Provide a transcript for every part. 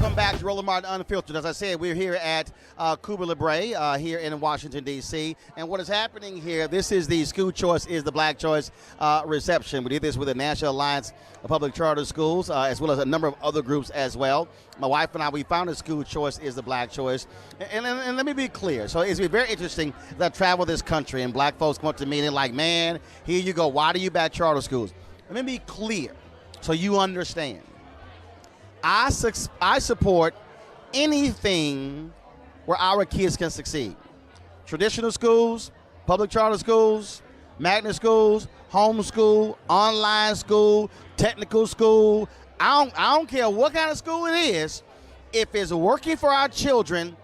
Welcome back to Roland Martin Unfiltered. As I said, we're here at Cuba Libre here in Washington, D.C. And what is happening here, this is the School Choice is the Black Choice reception. We did this with the National Alliance of Public Charter Schools, as well as a number of other groups as well. My wife and I, we founded School Choice is the Black Choice. And let me be clear. So it's been very interesting that I travel this country and black folks come up to me and they're like, man, here you go. Why do you back charter schools? Let me be clear so you understand. I support anything where our kids can succeed. Traditional schools, public charter schools, magnet schools, homeschool, online school, technical school. I don't care what kind of school it is. If it's working for our children,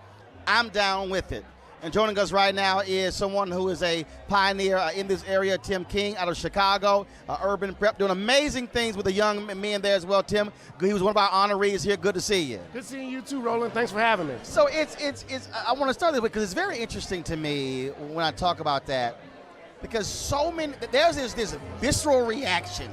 I'm down with it. And joining us right now is someone who is a pioneer in this area, Tim King, out of Chicago, urban prep, doing amazing things with the young men there as well. Tim, he was one of our honorees here. Good to see you. Good seeing you too, Roland. Thanks for having me. So I want to start this because it's very interesting to me when I talk about that, because there's this visceral reaction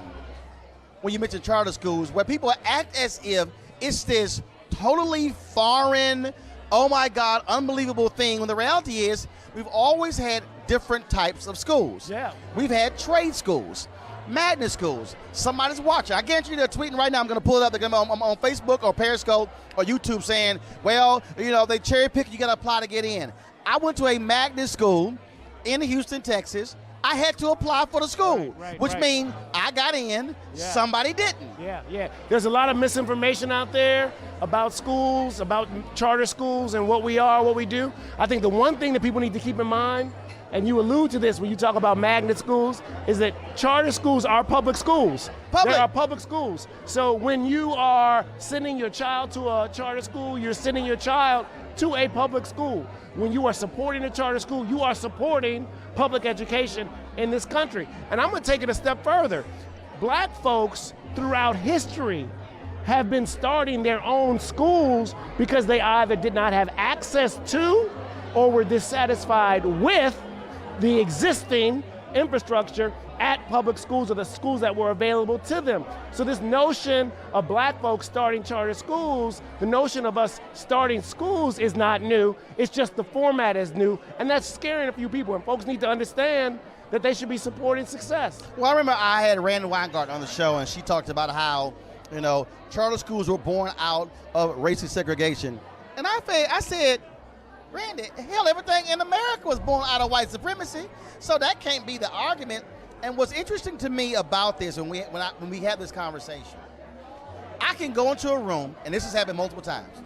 when you mention charter schools where people act as if it's this totally foreign, oh my God, unbelievable thing, when the reality is we've always had different types of schools. Yeah. We've had trade schools, magnet schools. Somebody's watching. I guarantee you they're tweeting right now. I'm going to pull it up. They're going to be on Facebook or Periscope or YouTube saying, well, they cherry pick, you got to apply to get in. I went to a magnet school in Houston, Texas. I had to apply for the school, which means I got in, somebody didn't. Yeah. There's a lot of misinformation out there about schools, about charter schools and what we are, what we do. I think the one thing that people need to keep in mind, and you allude to this when you talk about magnet schools, is that charter schools are public schools. They are public schools. So when you are sending your child to a charter school, you're sending your child to a public school. When you are supporting a charter school, you are supporting public education in this country. And I'm going to take it a step further. Black folks throughout history have been starting their own schools because they either did not have access to or were dissatisfied with the existing infrastructure at public schools or the schools that were available to them. So this notion of black folks starting charter schools, the notion of us starting schools is not new. It's just the format is new, and that's scaring a few people. And folks need to understand that they should be supporting success. Well, I remember I had Randy Weingart on the show, and she talked about how, charter schools were born out of racist segregation. And I said, Randy, hell, everything in America was born out of white supremacy, so that can't be the argument. And what's interesting to me about this, when we have this conversation, I can go into a room, and this has happened multiple times,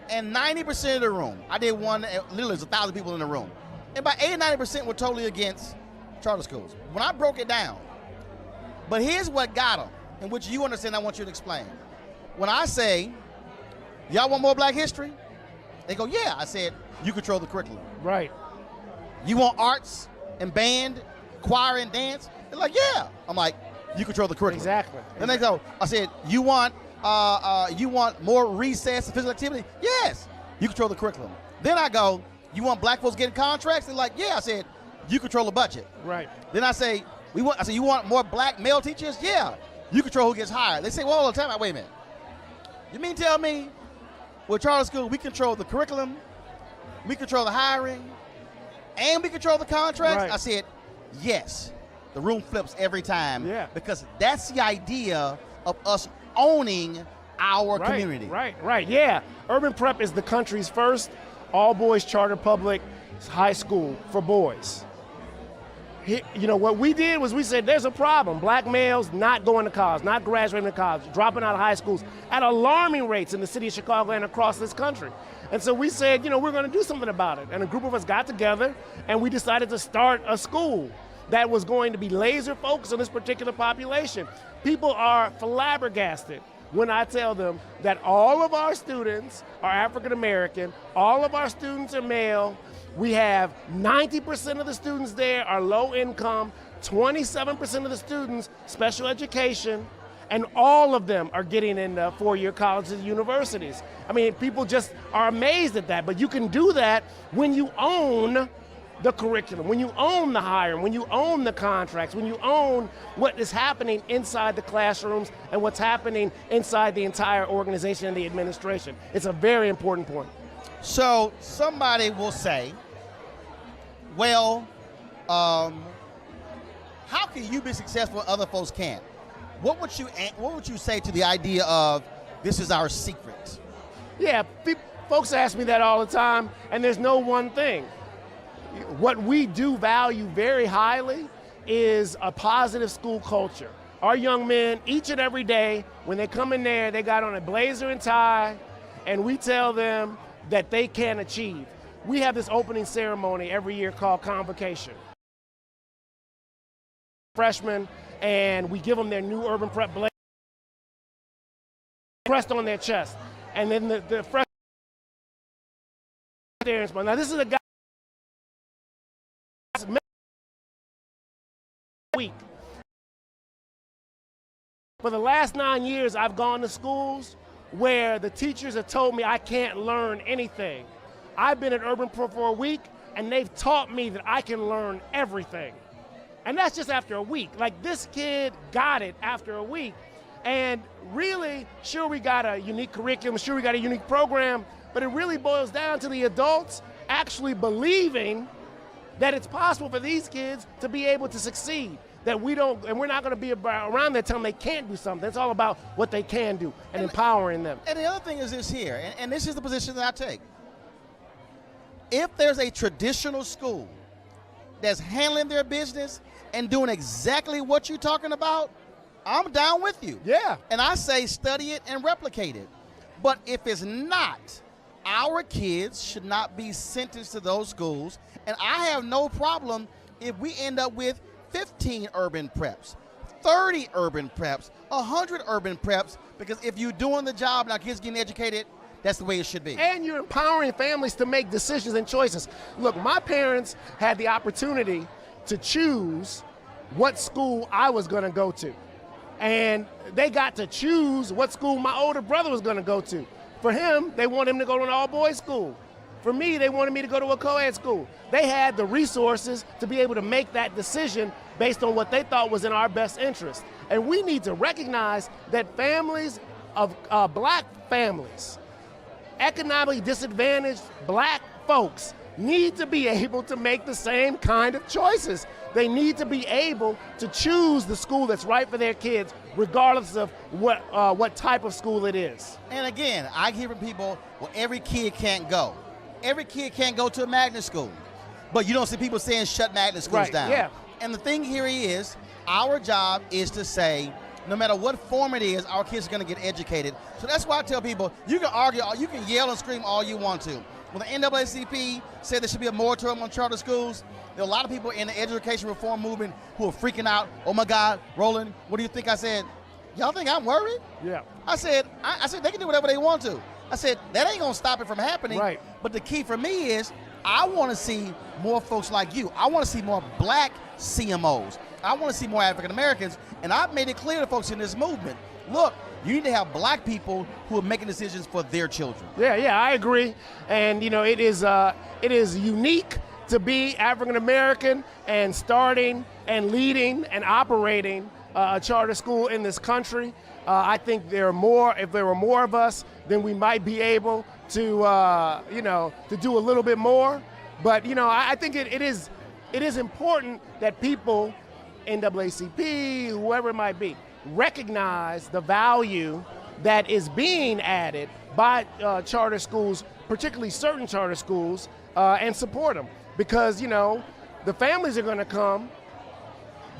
and 90% of the room, I did one, literally there's 1,000 people in the room, and about 80-90% were totally against charter schools. When I broke it down, but here's what got them, in which you understand, I want you to explain. When I say, y'all want more black history? They go, yeah. I said, you control the curriculum. Right. You want arts and band, choir and dance? They're like, yeah. I'm like, you control the curriculum. Exactly. Then they go, I said, you want more recess and physical activity? Yes. You control the curriculum. Then I go, you want black folks getting contracts? They're like, yeah. I said, you control the budget. Right. Then I say, you want more black male teachers? Yeah. You control who gets hired. They say, well, all the time, wait a minute. You mean tell me, with charter school, we control the curriculum, we control the hiring, and we control the contracts? Right. I said, yes. The room flips every time. Yeah. Because that's the idea of us owning our community. Right, yeah. Urban Prep is the country's first all-boys charter public high school for boys. What we did was we said there's a problem. Black males not going to college, not graduating to college, dropping out of high schools at alarming rates in the city of Chicago and across this country. And so we said, we're going to do something about it. And a group of us got together and we decided to start a school that was going to be laser focused on this particular population. People are flabbergasted when I tell them that all of our students are African American, all of our students are male. We have 90% of the students there are low income, 27% of the students special education, and all of them are getting into four-year colleges and universities. I mean, people just are amazed at that, but you can do that when you own the curriculum, when you own the hiring, when you own the contracts, when you own what is happening inside the classrooms and what's happening inside the entire organization and the administration. It's a very important point. So somebody will say, well, how can you be successful when other folks can't? What would you say to the idea of this is our secret? Yeah, folks ask me that all the time, and there's no one thing. What we do value very highly is a positive school culture. Our young men, each and every day, when they come in there, they got on a blazer and tie, and we tell them that they can achieve. We have this opening ceremony every year called Convocation. Freshmen, and we give them their new Urban Prep blazer pressed on their chest. And then the freshmen, now this is a guy week. For the last 9 years, I've gone to schools where the teachers have told me I can't learn anything. I've been at Urban Prep for a week, and they've taught me that I can learn everything. And that's just after a week. Like, this kid got it after a week. And really, sure, we got a unique curriculum, sure, we got a unique program, but it really boils down to the adults actually believing that it's possible for these kids to be able to succeed. That we don't, and we're not going to be around there telling them they can't do something. It's all about what they can do and empowering them. And the other thing is this here, and this is the position that I take. If there's a traditional school that's handling their business and doing exactly what you're talking about, I'm down with you. Yeah. And I say study it and replicate it. But if it's not, our kids should not be sentenced to those schools. And I have no problem if we end up with 15 urban preps, 30 urban preps, 100 urban preps, because if you're doing the job and our kids getting educated, that's the way it should be. And you're empowering families to make decisions and choices. Look, my parents had the opportunity to choose what school I was going to go to. And they got to choose what school my older brother was going to go to. For him, they wanted him to go to an all-boys school. For me, they wanted me to go to a co-ed school. They had the resources to be able to make that decision based on what they thought was in our best interest. And we need to recognize that families of black families, economically disadvantaged black folks, need to be able to make the same kind of choices. They need to be able to choose the school that's right for their kids, regardless of what type of school it is. And again, I hear from people, well, every kid can't go. Every kid can't go to a magnet school. But you don't see people saying shut magnet schools down. Yeah. And the thing here is, our job is to say, no matter what form it is, our kids are going to get educated. So that's why I tell people, you can argue, you can yell and scream all you want to. When the NAACP said there should be a moratorium on charter schools, there are a lot of people in the education reform movement who are freaking out. Oh my God, Roland, what do you think? I said, y'all think I'm worried? Yeah. I said they can do whatever they want to. I said, that ain't gonna stop it from happening. Right. But the key for me is, I wanna see more folks like you. I wanna see more black CMOs. I wanna see more African Americans, and I've made it clear to folks in this movement, look, you need to have black people who are making decisions for their children. Yeah, I agree. And you know, it is unique to be African American and starting and leading and operating a charter school in this country. I think if there were more of us, then we might be able to, to do a little bit more. But I think it is important that people, NAACP, whoever it might be, recognize the value that is being added by charter schools, particularly certain charter schools, and support them. Because the families are going to come,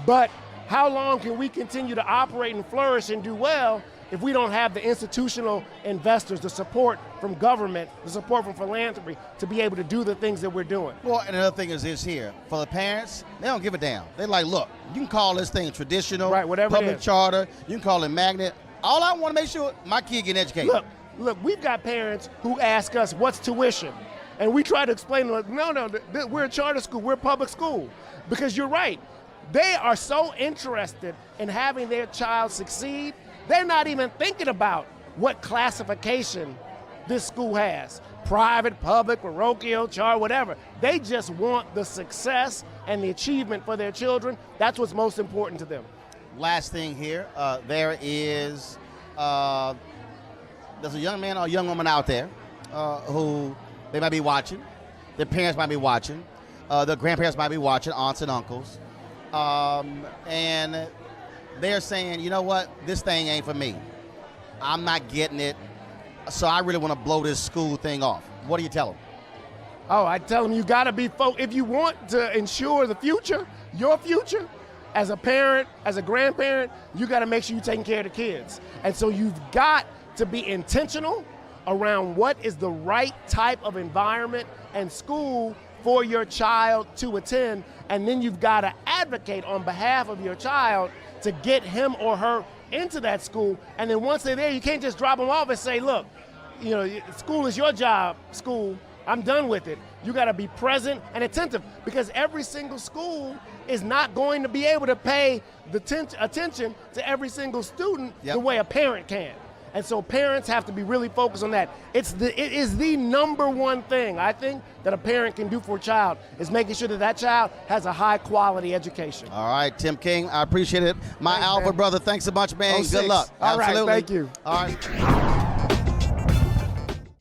but how long can we continue to operate and flourish and do well if we don't have the institutional investors, the support from government, the support from philanthropy to be able to do the things that we're doing? Well, and another thing is this here. For the parents, they don't give a damn. They're like, look, you can call this thing traditional, right, whatever public charter, you can call it magnet. All I want to make sure my kid get educated. Look, we've got parents who ask us, what's tuition? And we try to explain to them, no, we're a charter school, we're a public school. Because you're right. They are so interested in having their child succeed, they're not even thinking about what classification this school has. private, public, parochial, charter, whatever. They just want the success and the achievement for their children. That's what's most important to them. Last thing here, there's a young man or a young woman out there who they might be watching, their parents might be watching, their grandparents might be watching, aunts and uncles, and they're saying, you know what, this thing ain't for me. I'm not getting it, so I really want to blow this school thing off. What do you tell them? Oh, I tell them you got to be if you want to ensure the future, your future, as a parent, as a grandparent, you got to make sure you're taking care of the kids. And so you've got to be intentional around what is the right type of environment and school for your child to attend, and then you've got to advocate on behalf of your child to get him or her into that school. And then once they're there, you can't just drop them off and say, look, you know, school is your job, school, I'm done with it. You got to be present and attentive, because every single school is not going to be able to pay the attention to every single student the way a parent can. And so parents have to be really focused on that. It is the number one thing I think that a parent can do for a child, is making sure that that child has a high quality education. All right, Tim King, I appreciate it. My Thanks, Alpha man. brother, thanks so much, man. 06. Good luck. All right, Absolutely. thank you. All right.